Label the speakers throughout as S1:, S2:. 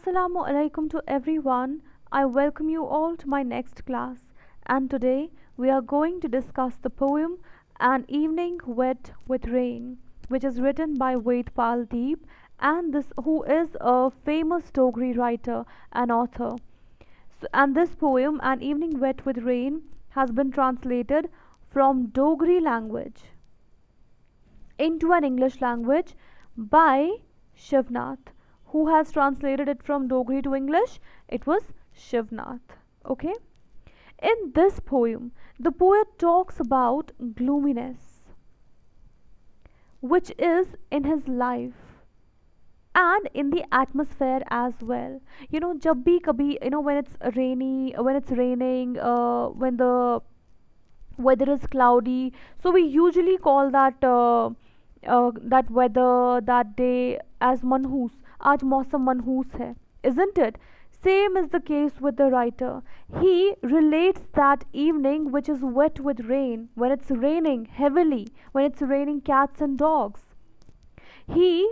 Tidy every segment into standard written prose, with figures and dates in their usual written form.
S1: Assalamu alaikum to everyone. I welcome you all to my next class. And today we are going to discuss the poem An Evening Wet with Rain, which is written by Vedpal Deep, and this who is a famous Dogri writer and author. And this poem, An Evening Wet with Rain, has been translated from Dogri language into an English language by Shivnath. Who has translated it from Dogri to English? It was Shivnath. Okay? In this poem, the poet talks about gloominess, which is in his life and in the atmosphere as well. जब भी कभी, when it's rainy, when it's raining, when the weather is cloudy, so we usually call that weather, that day, as manhus. आज मौसम मनहूस है, isn't it? Same is the case with the writer. He relates that evening which is wet with rain, when it's raining heavily, when it's raining cats and dogs. He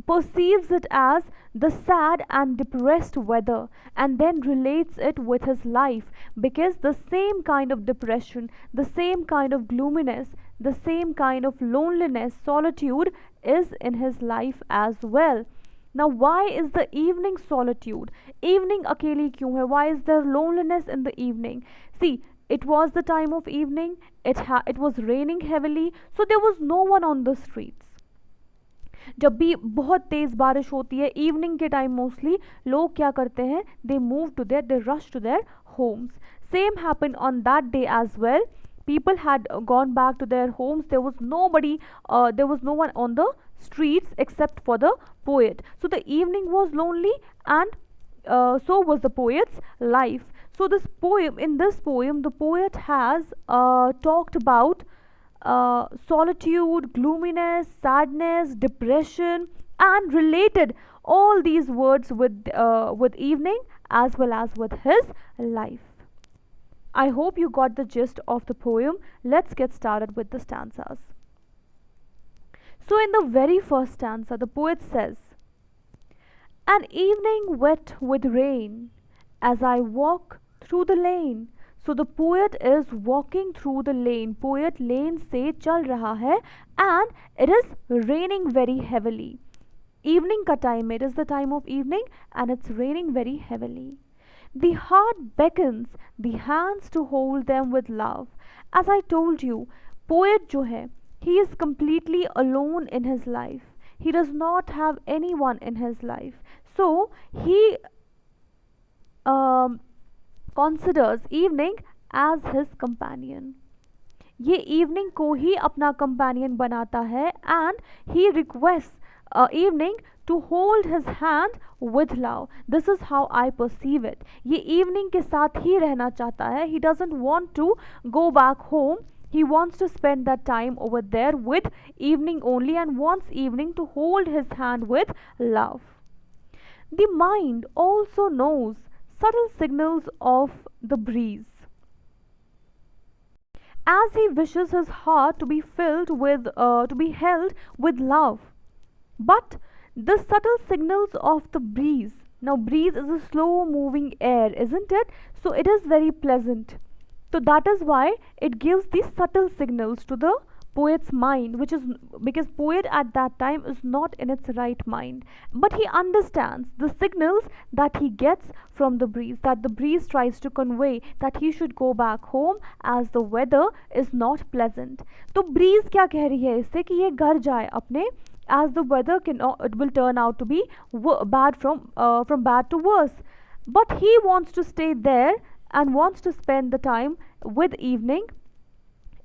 S1: perceives it as the sad and depressed weather and then relates it with his life, because the same kind of depression, the same kind of gloominess, the same kind of loneliness, solitude is in his life as well. Now, why is the evening solitude? Evening akeli kyun hai? Why is there loneliness in the evening? See, it was the time of evening, it was raining heavily, so there was no one on the streets. जब भी बहुत तेज़ बारिश होती है evening के time, mostly लोग क्या करते हैं, they move to there, they rush to their homes. Same happen on that day as well. People had gone back to their homes. There was nobody, there was no one on the streets except for the poet. So the evening was lonely, and so was the poet's life. So in this poem, the poet has talked about solitude, gloominess, sadness, depression, and related all these words with evening as well as with his life. I hope you got the gist of the poem. Let's get started with the stanzas. So, in the very first stanza, the poet says, An evening wet with rain, as I walk through the lane. So the poet is walking through the lane. Poet lane से चल रहा है, and it is raining very heavily. Evening का time, it is the time of evening, and it's raining very heavily. The heart beckons the hands to hold them with love. As I told you, poet जो है, he is completely alone in his life. He does not have anyone in his life. So he considers evening as his companion. ये evening को ही अपना companion बनाता है, and he requests evening to hold his hand with love. This is how I perceive it. ये evening के साथ ही रहना चाहता है. He doesn't want to go back home. He wants to spend that time over there with evening only, and wants evening to hold his hand with love. The mind also knows subtle signals of the breeze, as he wishes his heart to be to be held with love. But the subtle signals of the breeze. Now, breeze is a slow moving air, isn't it? So it is very pleasant. So that is why it gives these subtle signals to the poet's mind, which is because poet at that time is not in its right mind, but he understands the signals that he gets from the breeze, that the breeze tries to convey that he should go back home as the weather is not pleasant. तो breeze क्या कह रही है इससे कि ये घर जाए अपने, as the weather it will turn out to be bad from bad to worse. But he wants to stay there and wants to spend the time with evening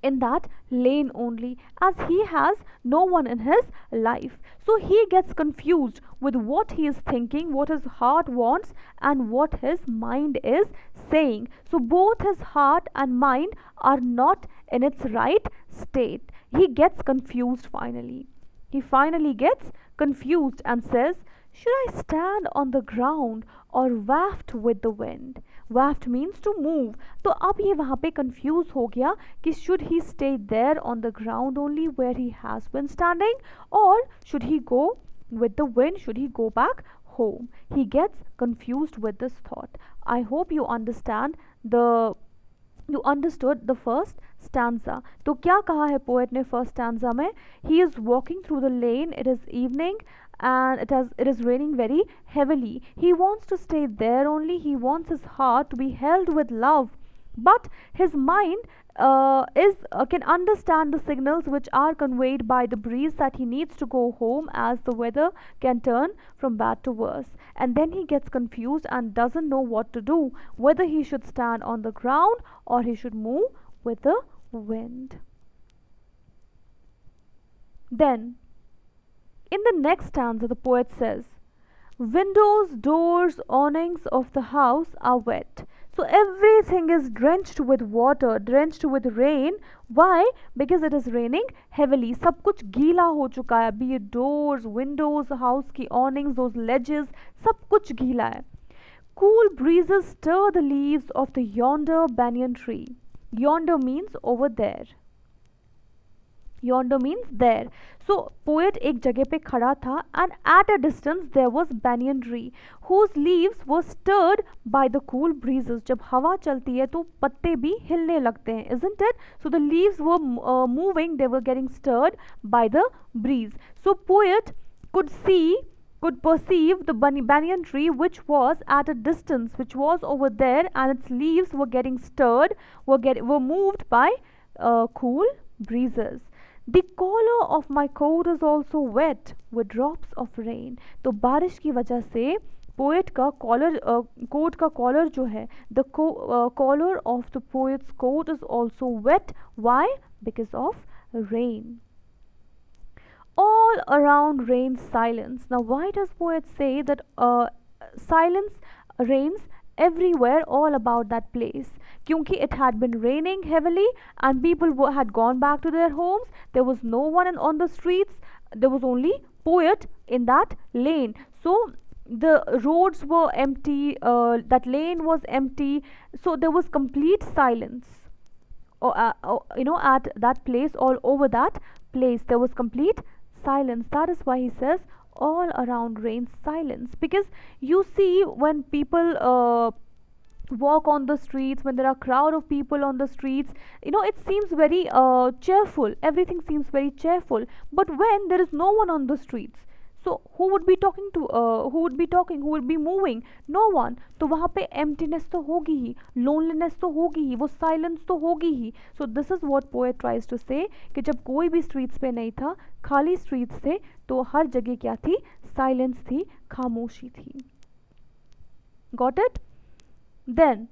S1: in that lane only, as he has no one in his life. So he gets confused with what he is thinking, what his heart wants, and what his mind is saying. So both his heart and mind are not in its right state. He gets confused finally. He finally gets confused and says, Should I stand on the ground or waft with the wind? Waft means to move. तो अब ये वहाँ पे confuse हो गया कि should he stay there on the ground only where he has been standing, or should he go with the wind, should he go back home. He gets confused with this thought. I hope the you understood the first stanza. तो क्या कहा है poet ने first stanza में? He is walking through the lane. It is evening and it is raining very heavily. He wants to stay there only. He wants his heart to be held with love, but his mind is can understand the signals which are conveyed by the breeze that he needs to go home, as the weather can turn from bad to worse. And then he gets confused and doesn't know what to do, whether he should stand on the ground or he should move with the wind. Then in the next stanza, the poet says, windows, doors, awnings of the house are wet. So everything is drenched with water, drenched with rain. Why? Because it is raining heavily. सब कुछ गीला हो चुका है. Be it doors, windows, house की awnings, those ledges, सब कुछ गीला है. Cool breezes stir the leaves of the yonder banyan tree. Yonder means over there. Yonder means there. So poet एक जगह पे खड़ा था, and at a distance there was banyan tree whose leaves were stirred by the cool breezes. जब हवा चलती है तो पत्ते भी हिलने लगते हैं, isn't it? So the leaves were moving, they were getting stirred by the breeze. So poet could perceive the banyan tree which was at a distance, which was over there, and its leaves were getting stirred, were moved by cool breezes. The collar of my coat is also wet with drops of rain. तो बारिश की वजह से poet का collar coat का collar जो है, the collar of the poets coat is also wet. Why? Because of rain. All around reigns silence. Now, why does poet say that silence reigns everywhere, all about that place? Kyunki it had been raining heavily and people had gone back to their homes. There was no one on the streets. There was only poet in that lane. So the roads were empty. That lane was empty. So there was complete silence. At that place, all over that place, there was complete silence. That is why he says all around reigns silence, because you see when people walk on the streets, when there are crowd of people on the streets, it seems very cheerful, everything seems very cheerful. But when there is no one on the streets, so who would be talking to who would be moving? No one. तो वहाँ पे emptiness तो होगी ही, loneliness तो होगी ही, वो silence तो होगी ही. So this is what poet tries to say, कि जब कोई भी streets पे नहीं था, खाली streets थे, तो हर जगह क्या थी? Silence थी, खामोशी थी. Got it? Then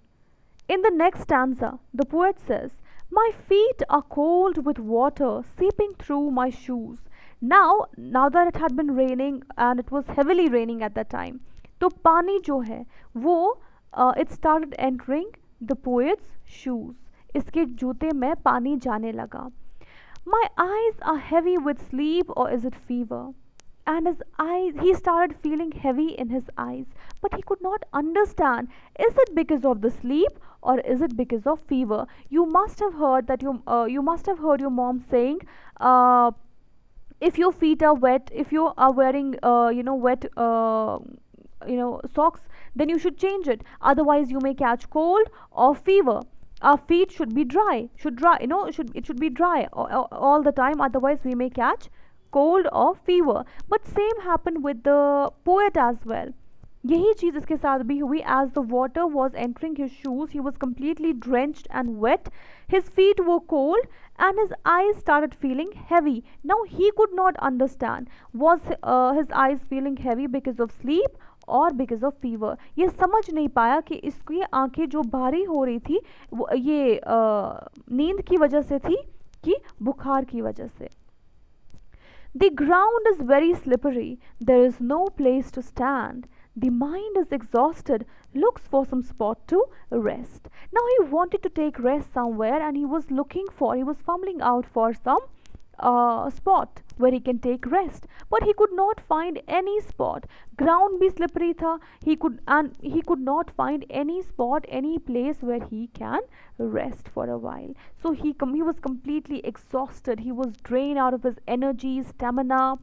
S1: in the next stanza, the poet says, my feet are cold with water seeping through my shoes. Now that it had been raining, and it was heavily raining at that time, तो पानी जो है वो it started entering the poet's shoes. इसके जूते में पानी जाने लगा. My eyes are heavy with sleep, or is it fever? And his eyes, he started feeling heavy in his eyes, but he could not understand, is it because of the sleep or is it because of fever? You must have heard your mom saying, if your feet are wet, if you are wearing wet socks, then you should change it, otherwise you may catch cold or fever. Our feet should be dry, it should be dry all the time, otherwise we may catch cold or fever. But same happened with the poet as well. यही चीज इसके साथ भी हुई. As the water was entering his shoes, he was completely drenched and wet. His feet were cold and his eyes started feeling heavy. Now he could not understand, was his eyes feeling heavy because of sleep और because of fever. ये समझ नहीं पाया कि इसकी आंखें जो भारी हो रही थी वो ये नींद की वजह से थी कि बुखार की वजह से. The ground is very slippery. There is no place to stand. The mind is exhausted, looks for some spot to rest. Now he wanted to take rest somewhere, and he was fumbling out for some spot where he can take rest, but he could not find any spot. Ground be slippery tha. He could not find any spot, any place where he can rest for a while. So he was completely exhausted. He was drained out of his energy, stamina,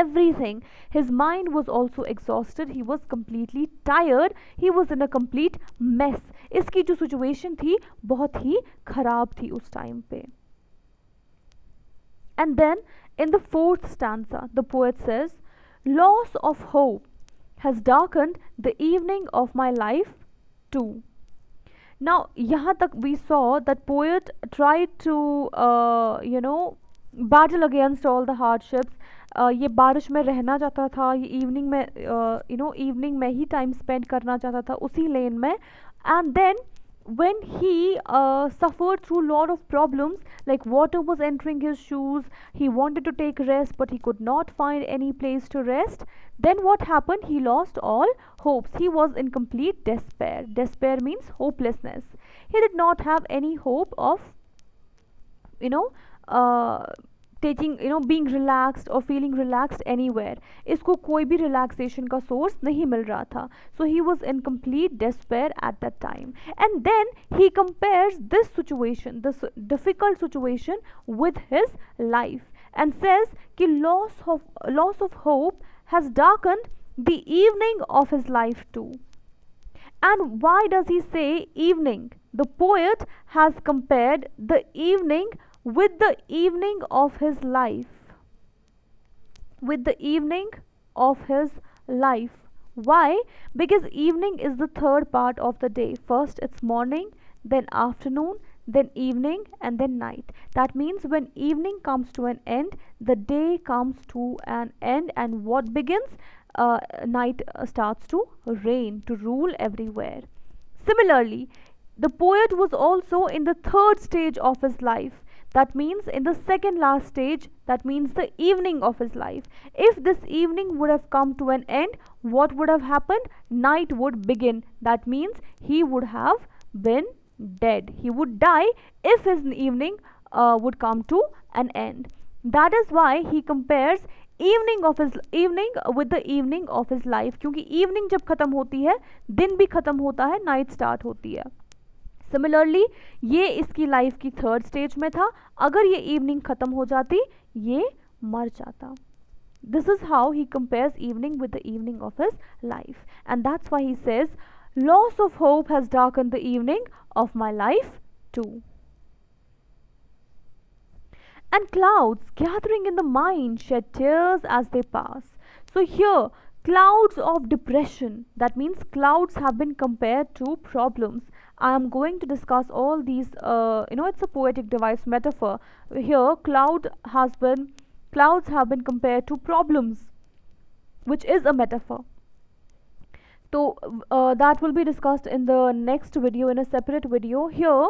S1: everything. His mind was also exhausted, he was completely tired, he was in a complete mess. इसकी जो situation थी बहुत ही खराब थी उस time पे. And then in the fourth stanza, the poet says, loss of hope has darkened the evening of my life too. Now, यहाँ तक we saw that poet tried to, battle against all the hardships. ये बारिश में रहना चाहता था, ये evening में इवनिंग में ही टाइम स्पेंड करना चाहता था उसी लेन में. And then when he suffered through a lot of problems, like water was entering his shoes, he wanted to take rest but he could not find any place to rest. Then what happened? He lost all hopes. He was in complete despair. Despair means hopelessness. He did not have any hope of, you know, taking, being relaxed or feeling relaxed anywhere. इसको कोई भी relaxation का source नहीं मिल रहा था. So he was in complete despair at that time. And then he compares this situation, this difficult situation, with his life and says कि loss of hope has darkened the evening of his life too. And why does he say evening? The poet has compared the evening with the evening of his life. With the evening of his life. Why? Because evening is the third part of the day. First it's morning, then afternoon, then evening, and then night. That means when evening comes to an end, the day comes to an end, and what begins? Night starts to reign, to rule everywhere. Similarly, the poet was also in the third stage of his life. That means in the second last stage, that means the evening of his life. If this evening would have come to an end, what would have happened? Night would begin. That means he would have been dead. He would die if his evening would come to an end. That is why he compares evening with the evening of his life. क्योंकि evening जब खत्म होती है, दिन भी खत्म होता है, night start होती है. सिमिलरली ये इसकी लाइफ की थर्ड स्टेज में था. अगर ये इवनिंग खत्म हो जाती, ये मर जाता. This is how he compares evening with the evening of his life. And that's why he says, loss of hope has darkened the evening of my life too. And clouds gathering in the mind shed tears as they pass. So here, clouds of depression, that means clouds have been compared to problems. I am going to discuss all these, it's a poetic device metaphor. Here, clouds have been compared to problems, which is a metaphor. So, that will be discussed in the next video, in a separate video. Here,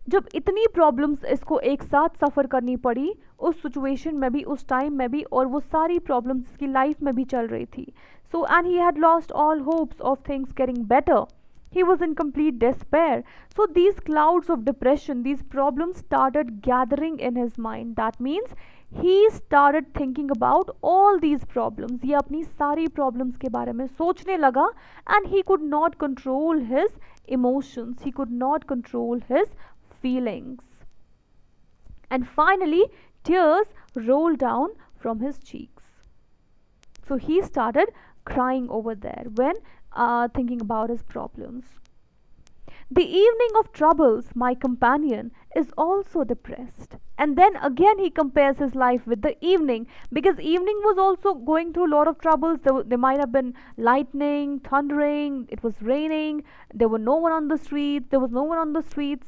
S1: जब इतनी problems इसको एक साथ सफ़र करनी पड़ी, उस situation में भी, उस टाइम में भी, और वो सारी प्रॉब्लम्स इसकी लाइफ में भी चल रही थी. So and he had lost all hopes of things getting better. He was in complete despair. So these clouds of depression, these problems started gathering in his mind. That means he started thinking about all these problems. ये अपनी सारी problems के बारे में सोचने लगा, and he could not control his emotions. He could not control his feelings. And finally, tears rolled down from his cheeks. So he started crying over there when thinking about his problems. The evening of troubles, my companion, is also depressed. And then again he compares his life with the evening, because evening was also going through a lot of troubles. There might have been lightning, thundering, it was raining, there was no one on the streets.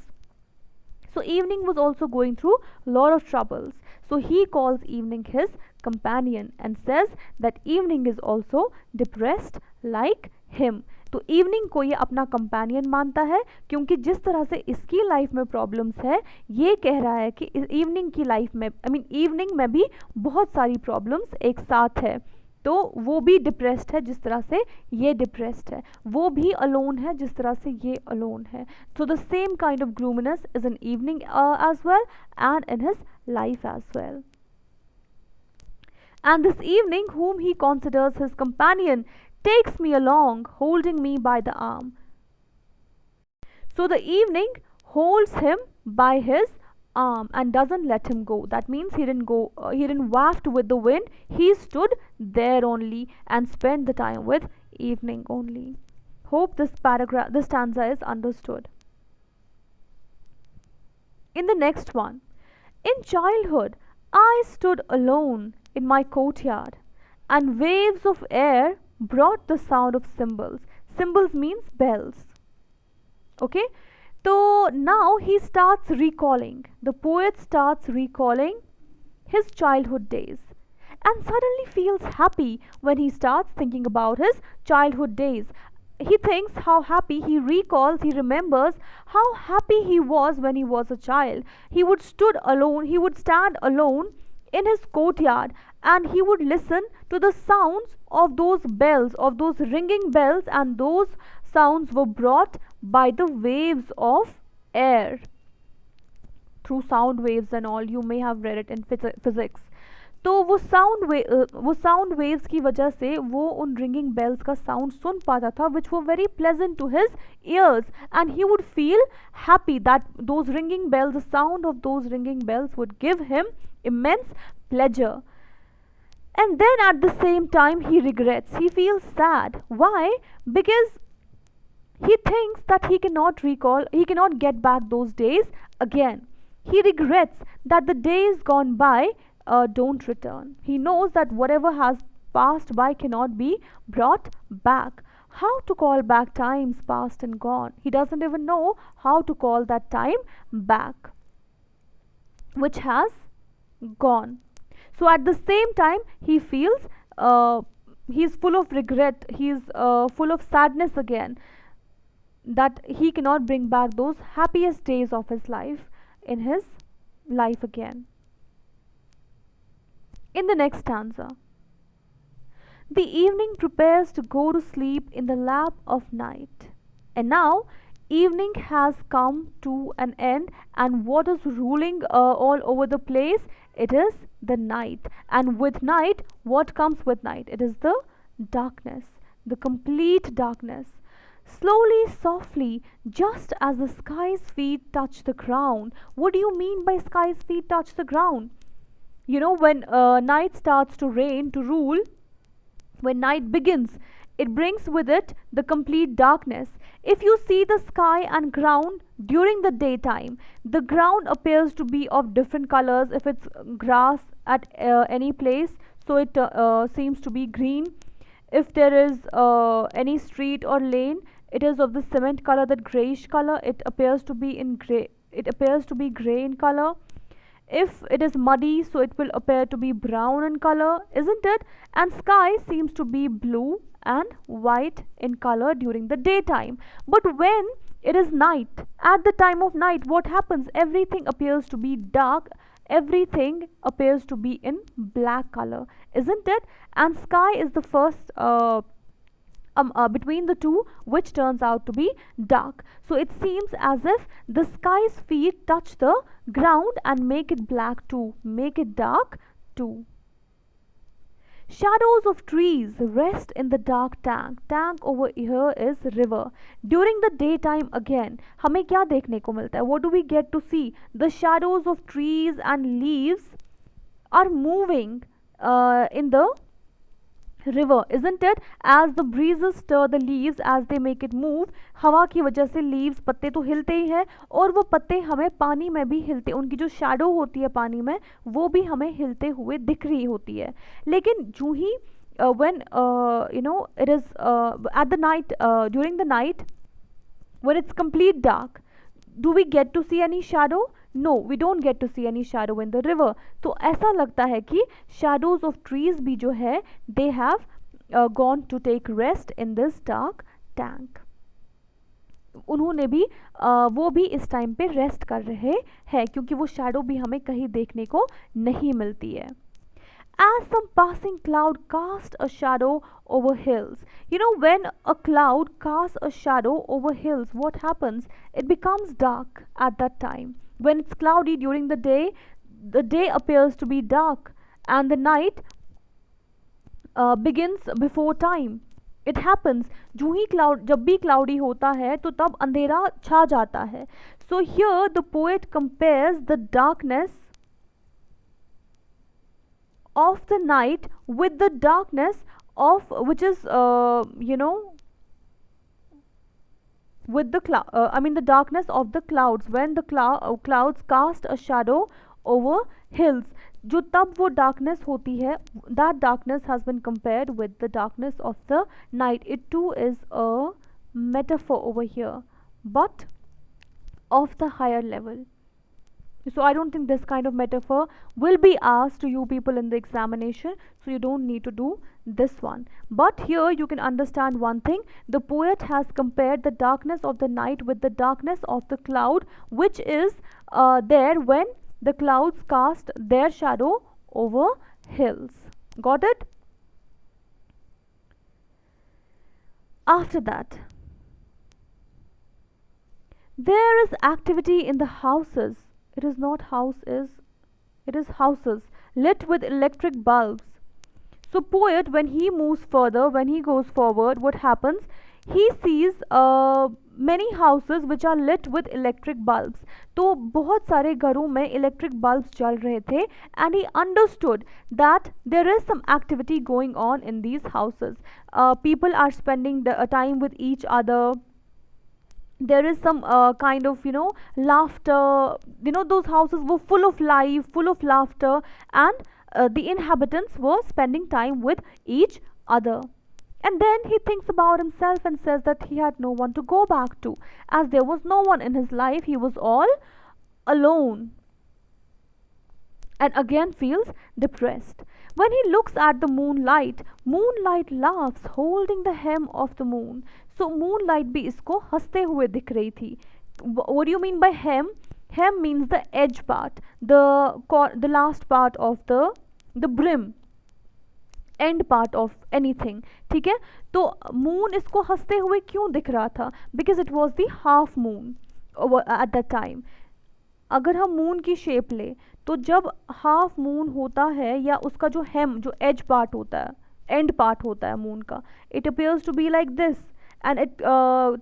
S1: So evening was also going through a lot of troubles. So he calls evening his companion and says that evening is also depressed like him. तो evening को ये अपना companion मानता है, क्योंकि जिस तरह से इसकी लाइफ में प्रॉब्लम्स है, ये कह रहा है कि इवनिंग की लाइफ में, इवनिंग में भी बहुत सारी प्रॉब्लम्स एक साथ है. तो वो भी डिप्रेस्ड है जिस तरह से ये डिप्रेस्ड है, वो भी अलोन है जिस तरह से ये अलोन है. So the same kind of gloominess is in evening as well and in his life as well. And this evening, whom he considers his companion, takes me along, holding me by the arm. So the evening holds him by his arm and doesn't let him go. That means he didn't waft with the wind. He stood there only and spent the time with evening only. Hope this stanza is understood. In the next one, in childhood, I stood alone in my courtyard, and waves of air brought the sound of cymbals. Cymbals means bells. Okay? So now he starts recalling, the poet starts recalling his childhood days and suddenly feels happy when he starts thinking about his childhood days. He thinks how happy, he recalls, he remembers how happy he was when he was a child. He would stand alone in his courtyard, and he would listen to the sounds of those bells, of those ringing bells, and those sounds were brought by the waves of air, through sound waves and all. You may have read it in physics. तो वो sound waves की वजह से वो उन ringing bells का sound सुन पाता था, विच वो very pleasant to his ears, and he would feel happy that those ringing bells, the sound of those ringing bells would give him immense pleasure. And then at the same time he regrets, he feels sad. Why? Because he thinks that he cannot get back those days again. He regrets that the days gone by don't return. He knows that whatever has passed by cannot be brought back. How to call back times past and gone? He doesn't even know how to call that time back, which has gone. So at the same time, he feels he's full of regret, he's full of sadness again, that he cannot bring back those happiest days of his life in his life again. In the next stanza, the evening prepares to go to sleep in the lap of night. And now, evening has come to an end, and what is ruling all over the place? It is the night. And with night, what comes with night? It is the darkness, the complete darkness. Slowly, softly, just as the sky's feet touch the ground. What do you mean by sky's feet touch the ground? When night starts to reign, to rule, when night begins, it brings with it the complete darkness. If you see the sky and ground during the daytime, the ground appears to be of different colors. If it's grass at any place, so it seems to be green. If there is any street or lane, it is of the cement color, that grayish color. It appears to be in gray. It appears to be gray in color. If it is muddy, so it will appear to be brown in color, isn't it? And sky seems to be blue and white in color during the daytime. But when it is night, at the time of night, what happens? Everything appears to be dark, everything appears to be in black color, isn't it? And sky is the first between the two, which turns out to be dark. So it seems as if the sky's feet touch the ground and make it black too, make it dark too. Shadows of trees rest in the dark tank. Tank over here is river. During the daytime again, हमें क्या देखने को मिलता है? What do we get to see? The shadows of trees and leaves are moving in the river, isn't it? As the breezes stir the leaves, as they make it move, हवा की वजह से leaves, पत्ते तो हिलते ही हैं, और वो पत्ते हमें पानी में भी हिलते, उनकी जो shadow होती है पानी में, वो भी हमें हिलते हुए दिख रही होती है. लेकिन जो ही when it is at the night, during the night, when it's complete dark, do we get to see any shadow? No, we don't get to see any shadow in the river. तो ऐसा लगता है कि shadows of trees भी जो है, they have gone to take rest in this dark tank. उन्होंने भी वो भी इस टाइम पे रेस्ट कर रहे हैं, क्योंकि वो शैडो भी हमें कहीं देखने को नहीं मिलती है. As some passing cloud cast a shadow over hills. When a cloud casts a shadow over hills, what happens? It becomes dark at that time. When it's cloudy during the day appears to be dark, and the night begins before time. It happens, जो ही cloud, जब भी cloudy होता है तो तब अंधेरा छा जाता है. So here the poet compares the darkness of the night with the darkness of, which is with the cloud, I mean the darkness of the clouds, when the clouds cast a shadow over hills. जो तब वो darkness होती है, that darkness has been compared with the darkness of the night. It too is a metaphor over here, but of the higher level. So I don't think this kind of metaphor will be asked to you people in the examination, so you don't need to do this one. But here you can understand one thing: the poet has compared the darkness of the night with the darkness of the cloud, which is there when the clouds cast their shadow over hills. Got it? After that, there is activity in the houses. It is not houses, it is houses lit with electric bulbs. So poet, when he moves further, when he goes forward, what happens? He sees many houses which are lit with electric bulbs. तो बहुत सारे घरों में electric bulbs जल रहे थे, and he understood that there is some activity going on in these houses. People are spending the time with each other. There is some kind of laughter. Those houses were full of life, full of laughter, and the inhabitants were spending time with each other. And then he thinks about himself and says that he had no one to go back to, as there was no one in his life. He was all alone, and again feels depressed. When he looks at the moonlight, moonlight laughs, holding the hem of the moon. So moonlight भी इसको हंसते हुए दिख रही थी. What do you mean by hem? Hem means the edge part, the last part of the brim, end part of anything. ठीक है, तो moon इसको हंसते हुए क्यों दिख रहा था? Because it was the half moon at that time. अगर हम मून की शेप ले, तो जब हाफ मून होता है, या उसका जो हेम, जो एज पार्ट होता है, एंड पार्ट होता है मून का, it appears to be like this, and it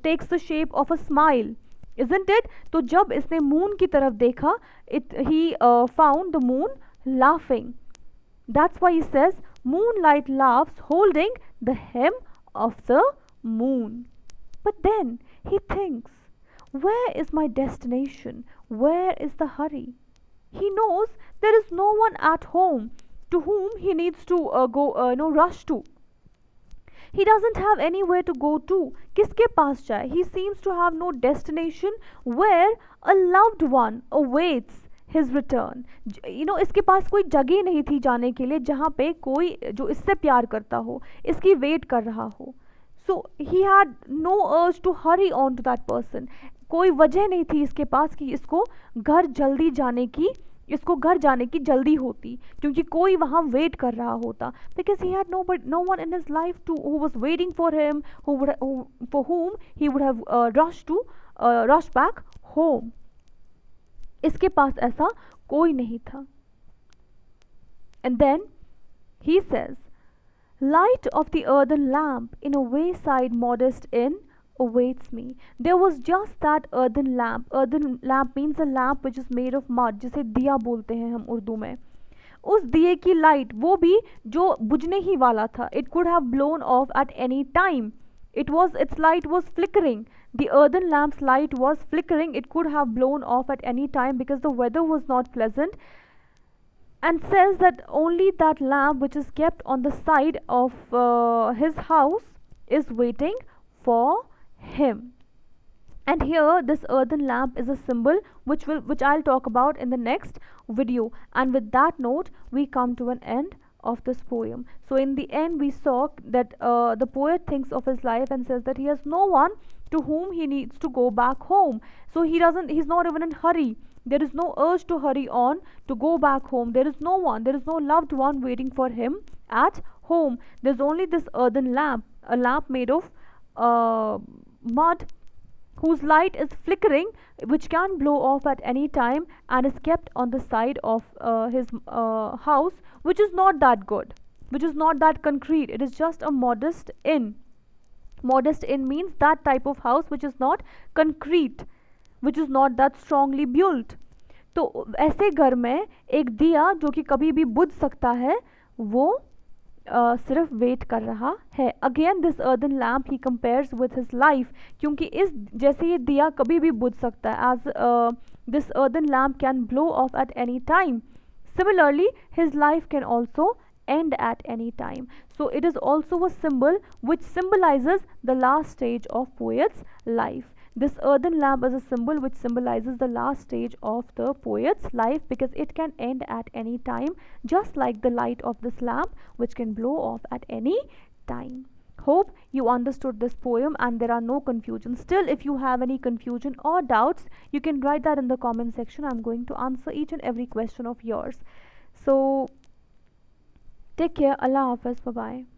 S1: takes the shape of a smile, isn't it? तो जब इसने मून की तरफ देखा, he found the moon laughing. That's why he says moonlight laughs holding the hem of the moon. But then he thinks, where is my destination? Where is the hurry? He knows there is no one at home to whom he needs to rush to. He doesn't have anywhere to go to. किसके पास जाए? He seems to have no destination where a loved one awaits his return. इसके पास कोई जगह नहीं थी जाने के लिए, जहाँ पे कोई जो इससे प्यार करता हो, इसकी वेट कर रहा हो. So he had no urge to hurry on to that person. कोई वजह नहीं थी इसके पास कि इसको घर जाने की जल्दी होती, क्योंकि कोई वहाँ वेट कर रहा होता. Because he had no one in his life who was waiting for him, for whom he would have rushed back home. इसके पास ऐसा कोई नहीं था. And then he says, light of the earthen lamp in a wayside modest inn awaits me. There was just that earthen lamp. Earthen lamp means a lamp which is made of mud, जिसे दिया बोलते हैं हम उर्दू में. उस दिए की light, वो भी जो बुझने ही वाला था, it could have blown off at any time. Its light was flickering. The earthen lamp's light was flickering. It could have blown off at any time because the weather was not pleasant. And says that only that lamp which is kept on the side of his house is waiting for him. And here this earthen lamp is a symbol which I'll talk about in the next video. And with that note, we come to an end of this poem. So in the end, we saw that the poet thinks of his life and says that he has no one to whom he needs to go back home. So he's not even in hurry. There is no urge to hurry on to go back home. There is no one, there is no loved one waiting for him at home. There's only this earthen lamp, a lamp made of mud, whose light is flickering, which can blow off at any time, and is kept on the side of his house, which is not that good, which is not that concrete. It is just a modest inn. Modest in means that type of house which is not concrete, which is not that strongly built. तो ऐसे घर में एक दिया जो कि कभी भी बुझ सकता है, वो सिर्फ वेट कर रहा है. Again this earthen lamp he compares with his life, क्योंकि इस जैसे ये दिया कभी भी बुझ सकता है, as this earthen lamp can blow off at any time. Similarly, his life can also end at any time. So it is also a symbol which symbolizes the last stage of poet's life. This earthen lamp is a symbol which symbolizes the last stage of the poet's life, because it can end at any time, just like the light of this lamp which can blow off at any time. Hope you understood this poem and there are no confusions. Still, if you have any confusion or doubts, you can write that in the comment section. I'm going to answer each and every question of yours. So, take care. Allah Hafiz. Bye bye.